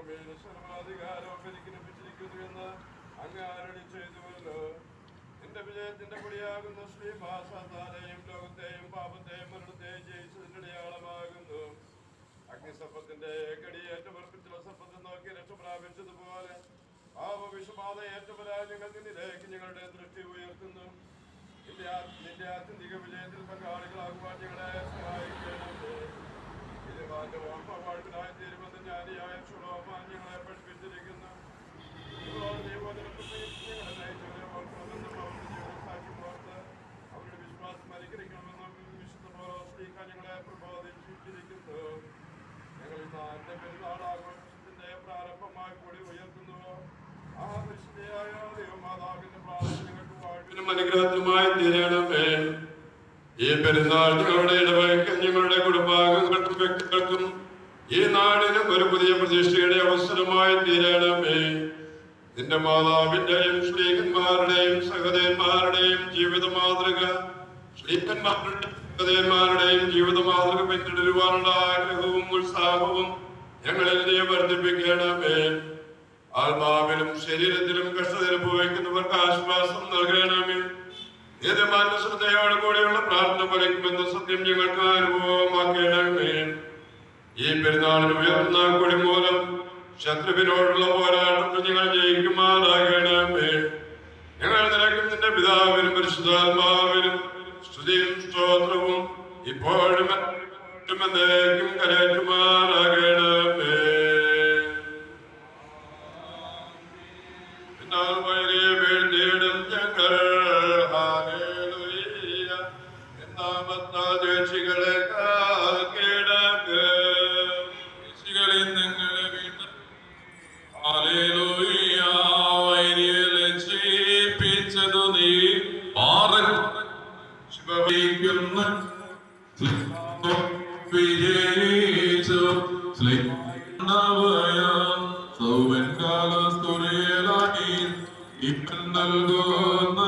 സർവാധികാരവും പരിഗ്രഹിച്ചിരിക്കുന്നു എന്ന് അങ്ങ് അരുളി ചെയ്തുവല്ലോ. നിന്റെ വിജയത്തിന്റെ പൊടിയാകുന്ന ശ്രീഭാസാലെയും ലോകത്തെയും പാപത്തെയും മരണത്തെയും ജയിച്ചതിന്റെ അടയാളമാകുന്നു. അഗ്നിസർപ്പത്തിന്റെ കടിയേറ്റവർപ്പിച്ചുള്ള സർപ്പത്തെ നോക്കി രക്ഷ പ്രാപിച്ചതുപോലെ പാപവിഷബാധ ഏറ്റവരാ ഞങ്ങൾ നിന്നിലേക്ക് ഞങ്ങളുടെ ദൃഷ്ടി ഉയർത്തുന്നു. നിന്റെ ആത്യന്തിക വിജയത്തിൽ പങ്കാളികളാകുവാൻ ഞങ്ങളെ സഹായിക്കണമേ. ഇതിന്റെ ഓർമ്മവാഴ്വിനായി തീരുമെന്ന് ജ്ഞാനിയായ ശുലോമാൻ ഞങ്ങളെ പഠിപ്പിച്ചിരിക്കുന്നു. ഞങ്ങളെ നയിച്ചവരെ ഓർക്കണമെന്നും അവരുടെ ജീവിതം സാക്ഷി ഓർത്ത് അവരുടെ വിശ്വാസം അനുഗ്രഹിക്കണമെന്നും വിശുദ്ധ പൗലോസ് ഞങ്ങളെ പ്രബോധിപ്പിച്ചിരിക്കുന്നു. ഞങ്ങൾ ഇന്ന് എന്റെ പെരുന്നാൾ ആഘോഷത്തിന്റെ പ്രാരംഭമായി കൂടി ഉയർത്തുന്നുവോ ആ വിശുദ്ധയായ ദൈവമാതാവിന്റെ പ്രാർത്ഥന ഞങ്ങൾക്ക് വാഴ്വിനും അനുഗ്രഹത്തിനുമായി തീരണമേ. ഈ പെരുന്നാൾ ഞങ്ങളുടെ ഇടവകയ്ക്കും ഞങ്ങളുടെ കുടുംബാംഗങ്ങൾക്കും വ്യക്തികൾക്കും ഈ നാടിനും ഒരു പുതിയ പ്രതീക്ഷയുടെ അവസരമായി തീരണമേ. നിന്റെ മാതാവിന്റെയും ശ്രീകന്മാരുടെയും സഹോദരന്മാരുടെയും ജീവിത മാതൃക സഹോദരന്മാരുടെയും ജീവിത മാതൃക പിന്തുടരുവാനുള്ള ആഗ്രഹവും ഉത്സാഹവും ഞങ്ങളിൽ നീ വർദ്ധിപ്പിക്കണമേ. ആത്മാവിലും ശരീരത്തിലും കഷ്ടത അനുഭവിക്കുന്നവർക്ക് ആശ്വാസം നൽകണമേ. ഏതുമാന്റെ ശ്രദ്ധയോട് കൂടിയുള്ള പ്രാർത്ഥന ഫലിക്കുമെന്ന സത്യം ഞങ്ങൾക്ക് അനുഭവമാക്കണമേ. ഈ പെരുന്നാളിന് ഉയർന്ന കൊടി മൂലം ശത്രുവിനോടുള്ള പോരാട്ടത്തിൽ ഞങ്ങൾ ജയിക്കുമാറാകണമേ. ഞങ്ങൾ നിനക്കും നിന്റെ പിതാവിനും പരിശുദ്ധാത്മാവിനും സ്തുതിയും സ്തോത്രവും ഇപ്പോഴും എന്നേക്കും കരയറ്റുമാറാകണമേ. എന്നാൽ വൈകിയ വീഴ്ചയിടും ഞങ്ങൾ ദേശികളെ നിങ്ങളെ വീണ്ടും വൈരിയലു നീ വിജയിച്ചു സൗവൻകാലസ്തുരേലായി ഇപ്പൻ നൽകുന്ന